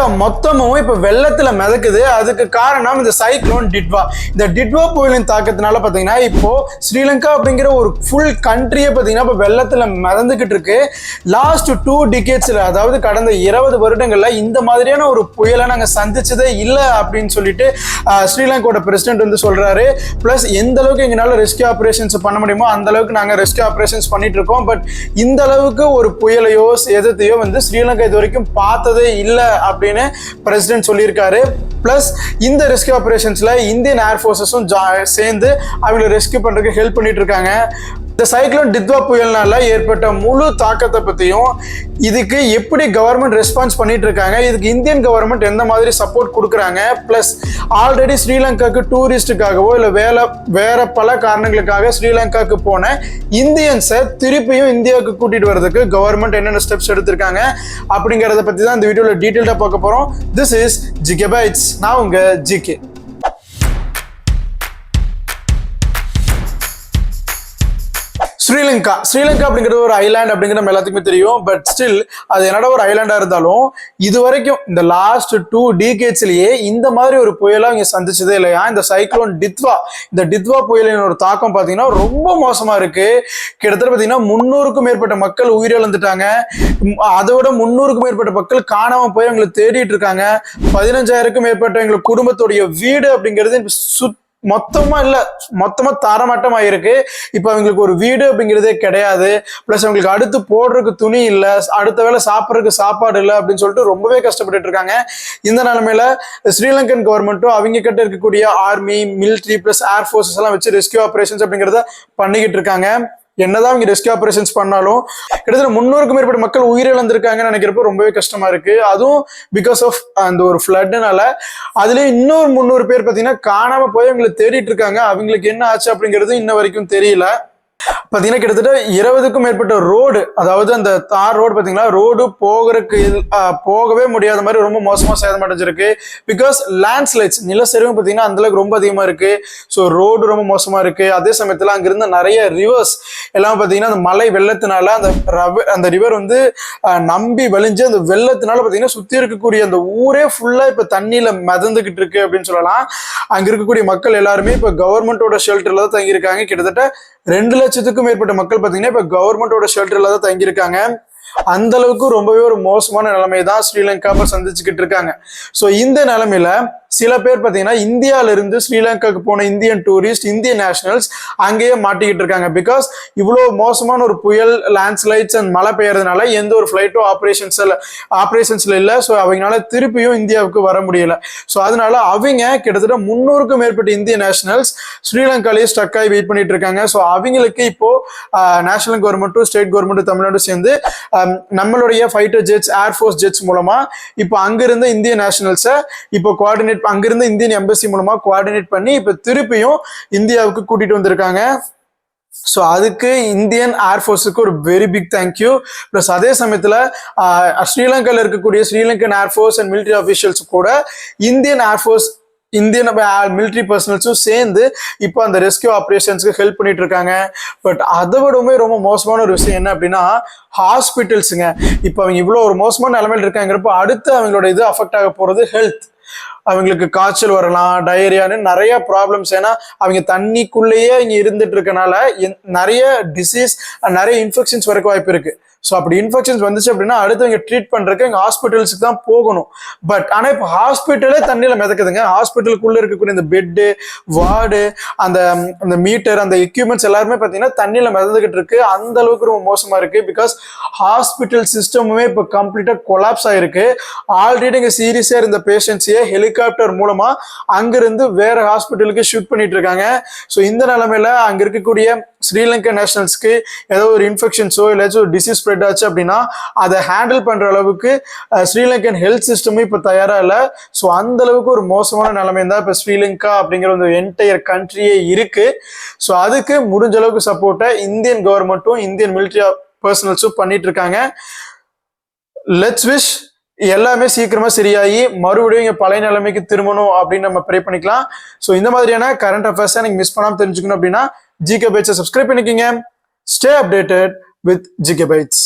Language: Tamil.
ஸ்ரீலங்கா மொத்தமும் இப்ப வெள்ளத்துல மிதக்குது. அதுக்கு காரணம் இந்த சைக்ளோன் டிட்வா. இந்த டிட்வா புயலின் தாக்கத்தினால பாத்தீங்கன்னா இப்போ ஸ்ரீலங்கா அப்படிங்கிற ஒரு ஃபுல் கண்ட்ரியே பாத்தீங்கன்னா இப்ப வெள்ளத்துல மிதந்துகிட்டு இருக்கு. லாஸ்ட் 2 டிகேட்ஸ்ல, அதாவது கடந்த 20 வருடங்கள்ல இந்த மாதிரியான ஒரு புயலை நாங்க சந்திச்சதே இல்லை அப்படின்னு சொல்லிட்டு ஸ்ரீலங்காவோட பிரசிடென்ட் வந்து சொல்றாரு. பிளஸ் எந்த அளவுக்கு எங்களால ரெஸ்கியூ ஆபரேஷன்ஸ் பண்ண முடியுமோ அந்த அளவுக்கு நாங்க ரெஸ்கியூ ஆபரேஷன்ஸ் பண்ணிட்டு இருக்கோம். பட் இந்த அளவுக்கு ஒரு புயலையோ சேதத்தையோ வந்து ஸ்ரீலங்கா இது வரைக்கும் பார்த்ததே இல்லை அப்படின்னு பிரசிடென்ட் சொல்லியிருக்காரு. பிளஸ் இந்த ரெஸ்கியூ ஆபரேஷன்ஸ்ல இந்தியன் ஏர்ஃபோர்ஸஸும் சேர்ந்து அவங்களை ரெஸ்கியூ பண்றதுக்கு ஹெல்ப் பண்ணிட்டு இருக்காங்க. இந்த சைக்ளோன் டித்வா புயல்னால ஏற்பட்ட முழு தாக்கத்தை பத்தியும், இதுக்கு எப்படி கவர்மெண்ட் ரெஸ்பான்ஸ் பண்ணிட்டு இருக்காங்க, இதுக்கு இந்தியன் கவர்மெண்ட் எந்த மாதிரி சப்போர்ட் கொடுக்குறாங்க, பிளஸ் ஆல்ரெடி ஸ்ரீலங்காக்கு டூரிஸ்டுக்காகவோ இல்லை வேற பல காரணங்களுக்காக ஸ்ரீலங்காக்கு போன இந்தியன்ஸை திருப்பியும் இந்தியாவுக்கு கூட்டிட்டு வரதுக்கு கவர்மெண்ட் என்னென்ன ஸ்டெப்ஸ் எடுத்திருக்காங்க அப்படிங்கிறத பத்தி தான் இந்த வீடியோல டீட்டெயில்டா பார்க்க போறோம். This is GK bytes. நான் உங்க ஜிகே. ஸ்ரீலங்கா அப்படிங்கிறது ஒரு ஐலாண்ட் அப்படிங்கிறது நம்ம எல்லாத்துக்குமே தெரியும். பட் ஸ்டில் அது என்னடா ஒரு ஐலாண்டா இருந்தாலும் இது வரைக்கும் இந்த லாஸ்ட் 2 டிகேட்ஸ்லயே இந்த மாதிரி ஒரு புயலா இங்க சந்திச்சதே இல்லையா. இந்த சைக்ளோன் டித்வா, இந்த டித்வா புயலின் ஒரு தாக்கம் பாத்தீங்கன்னா ரொம்ப மோசமா இருக்கு. கிட்டத்தட்ட பாத்தீங்கன்னா 300க்கும் மேற்பட்ட மக்கள் உயிரிழந்துட்டாங்க. அதோட 300க்கும் மேற்பட்ட மக்கள் காணாம போய் அவங்களை தேடிட்டு இருக்காங்க. 15,000க்கும் மேற்பட்ட எங்களுக்கு குடும்பத்துடைய வீடு அப்படிங்கிறது மொத்தமா தரமட்டம் ஆயிருக்கு. இப்ப அவங்களுக்கு ஒரு வீடு அப்படிங்கிறதே கிடையாது. பிளஸ் அவங்களுக்கு அடுத்து போடுறதுக்கு துணி இல்லை, அடுத்த வேளை சாப்பிட்றதுக்கு சாப்பாடு இல்லை அப்படின்னு சொல்லிட்டு ரொம்பவே கஷ்டப்பட்டு இருக்காங்க. இந்த நிலைமையில ஸ்ரீலங்கன் கவர்மெண்ட்டும் அவங்க கிட்ட இருக்கக்கூடிய ஆர்மி, மிலிட்ரி பிளஸ் ஏர்ஃபோர்ஸஸ் எல்லாம் வச்சு ரெஸ்கியூ ஆபரேஷன்ஸ் அப்படிங்கிறத பண்ணிக்கிட்டு இருக்காங்க. என்னதான் அவங்க ரெஸ்கியூ ஆபரேஷன்ஸ் பண்ணாலும் கிட்டத்தட்ட 300க்கும் மேற்பட்ட மக்கள் உயிரிழந்திருக்காங்கன்னு நினைக்கிறப்ப ரொம்பவே கஷ்டமா இருக்கு. அதுவும் பிகாஸ் ஆஃப் அந்த ஒரு ஃபிளட்னால. அதுலயும் இன்னொரு 300 பேர் பாத்தீங்கன்னா காணாம போய் அவங்களை தேடிட்டு இருக்காங்க. அவங்களுக்கு என்ன ஆச்சு அப்படிங்கிறது இன்ன வரைக்கும் தெரியல. பாத்தீங்கன்னா கிட்டத்தட்ட 20க்கும் மேற்பட்ட ரோடு, அதாவது அந்த தார் ரோடு பாத்தீங்கன்னா ரோடு போகவே முடியாத மாதிரி ரொம்ப மோசமா சேதமடைஞ்சிருக்கு. பிகாஸ் லேண்ட்ஸ்லைட்ஸ், நிலச்சரிவு பாத்தீங்கன்னா அந்த அளவுக்கு ரொம்ப அதிகமா இருக்கு. ஸோ ரோடு ரொம்ப மோசமா இருக்கு. அதே சமயத்துல அங்கிருந்த நிறைய ரிவர்ஸ் எல்லாம் பாத்தீங்கன்னா அந்த மழை வெள்ளத்தினால அந்த ரிவர் வந்து நம்பி வலிஞ்சு அந்த வெள்ளத்தினால பாத்தீங்கன்னா சுத்தி இருக்கக்கூடிய அந்த ஊரே ஃபுல்லா இப்ப தண்ணியில மிதந்துகிட்டு இருக்கு அப்படின்னு சொல்லலாம். அங்க இருக்கக்கூடிய மக்கள் எல்லாருமே இப்ப கவர்மெண்டோட ஷெல்டர்ல தான் தங்கியிருக்காங்க. கிட்டத்தட்ட 2 லட்சத்துக்கும் மேற்பட்ட மக்கள் பாத்தீங்கன்னா இப்ப கவர்மெண்டோட ஷெல்டர்ல தான் தங்கியிருக்காங்க. அந்த அளவுக்கு ரொம்பவே ஒரு மோசமான நிலைமை தான் ஸ்ரீலங்கா சந்திச்சுக்கிட்டு இருக்காங்க. சோ இந்த நிலைமையில சில பேர் பாத்தீங்கன்னா இந்தியால இருந்து ஸ்ரீலங்காக்கு போன இந்தியன் டூரிஸ்ட், இந்தியன் நேஷனல்ஸ் அங்கேயே மாட்டிக்கிட்டு இருக்காங்க. பிகாஸ் இவ்வளவு மோசமான ஒரு புயல், லேண்ட்ஸ்லைட்ஸ் அண்ட் மழை பெய்யறதுனால எந்த ஒரு ஃபிளைட்டோ ஆபரேஷன்ஸ்ல இல்ல. ஸோ அவங்களால திருப்பியும் இந்தியாவுக்கு வர முடியல. ஸோ அதனால அவங்க கிட்டத்தட்ட 300க்கும் மேற்பட்ட இந்தியன் நேஷனல்ஸ் ஸ்ரீலங்காலேயே ஸ்டக் ஆகி வெயிட் பண்ணிட்டு இருக்காங்க. ஸோ அவங்களுக்கு இப்போ நேஷனல் கவர்மெண்ட்டும் ஸ்டேட் கவர்மெண்ட்டும் தமிழ்நாடும் சேர்ந்து நம்மளுடைய ஃபைட்டர் ஜெட்ஸ், ஏர்ஃபோர்ஸ் ஜெட்ஸ் மூலமா இப்போ அங்கிருந்த இந்தியன் நேஷனல்ஸை இப்போ கோஆர்டினேட், அங்கிருந்த இந்தியன் எம்பசி மூலமா கோஆர்டினேட் பண்ணி இப்ப திருப்பியும் இந்தியாவுக்கு கூட்டிட்டு வந்திருக்காங்க. ஸோ அதுக்கு இந்தியன் ஏர்ஃபோர்ஸுக்கு ஒரு வெரி பிக் தேங்க்யூ. பிளஸ் அதே சமயத்துல ஸ்ரீலங்கால இருக்கக்கூடிய Sri Lankan air force and military officials கூட இந்தியன் ஏர்ஃபோர்ஸ், இந்தியன் மிலிட்டரி பர்சனல்ஸும் சேர்ந்து இப்போ அந்த ரெஸ்கியூ ஆபரேஷன்ஸ்க்கு ஹெல்ப் பண்ணிட்டு இருக்காங்க. பட் அதை விடவுமே ரொம்ப மோசமான ஒரு விஷயம் என்ன அப்படின்னா ஹாஸ்பிட்டல்ஸுங்க. இப்போ அவங்க இவ்வளோ ஒரு மோசமான நிலைமையில் இருக்காங்கிறப்ப அடுத்து அவங்களோட இது அஃபெக்ட் ஆக போறது ஹெல்த். அவங்களுக்கு காய்ச்சல் வரலாம், டயரியான்னு நிறைய ப்ராப்ளம்ஸ். ஏன்னா அவங்க தண்ணிக்குள்ளேயே இங்க இருந்துட்டு இருக்கனால நிறைய டிசீஸ், நிறைய இன்ஃபெக்ஷன்ஸ் வரக்கு வாய்ப்பு இருக்கு. ஸோ அப்படி இன்ஃபெக்ஷன்ஸ் வந்துச்சு அப்படின்னா அடுத்தவங்க ட்ரீட் பண்றதுக்கு எங்க ஹாஸ்பிட்டல்ஸுக்கு தான் போகணும். பட் ஆனா இப்போ ஹாஸ்பிட்டலே தண்ணியில மிதக்குதுங்க. ஹாஸ்பிட்டலுக்குள்ள இருக்கக்கூடிய இந்த பெட்டு, வார்டு, அந்த மீட்டர், அந்த எக்யூப்மெண்ட்ஸ் எல்லாருமே பார்த்தீங்கன்னா தண்ணியில மிதந்துகிட்டு இருக்கு. அந்த அளவுக்கு ரொம்ப மோசமா இருக்கு. பிகாஸ் ஹாஸ்பிட்டல் சிஸ்டமுமே இப்போ கம்ப்ளீட்டா கொலாப்ஸ் ஆயிருக்கு. ஆல்ரெடி இங்க சீரியஸா இருந்த பேஷண்ட்ஸையே ஹெலிகாப்டர் மூலமா அங்கிருந்து வேற ஹாஸ்பிட்டலுக்கு ஷிஃப்ட் பண்ணிட்டு இருக்காங்க. ஸோ இந்த நிலைமையில அங்க இருக்கக்கூடிய ஸ்ரீலங்கா நேஷனல்ஸ்க்கு ஏதோ ஒரு இன்ஃபெக்ஷன்ஸோ இல்லாச்சும் ஒரு டிசீஸ் ஸ்ப்ரெட் ஆச்சு அப்படின்னா அதை ஹேண்டில் பண்ற அளவுக்கு ஸ்ரீலங்கன் ஹெல்த் சிஸ்டமும் இப்ப தயாரா இல்ல. ஸோ அந்த அளவுக்கு ஒரு மோசமான நிலைமை தான் இப்ப ஸ்ரீலங்கா அப்படிங்கிற ஒரு என்டையர் கண்ட்ரியே இருக்கு. ஸோ அதுக்கு முடிஞ்ச அளவுக்கு சப்போர்ட்டை இந்தியன் கவர்மெண்ட்டும் இந்தியன் மிலிட்டரி பர்சனல்ஸும் பண்ணிட்டு இருக்காங்க. லெட்ஸ் விஷ் எல்லாமே சீக்கிரமா சரியாகி மறுபடியும் இங்க பழைய நிலைமைக்கு திரும்பணும் அப்படின்னு நம்ம ப்ரே பண்ணிக்கலாம். ஸோ இந்த மாதிரியான கரண்ட் அஃபேர்ஸ் நீங்க மிஸ் பண்ணாம தெரிஞ்சுக்கணும் அப்படின்னா ஜிகே பைட்ஸை சப்ஸ்கிரைப் பண்ணிக்கோங்க. Stay updated with GK bytes.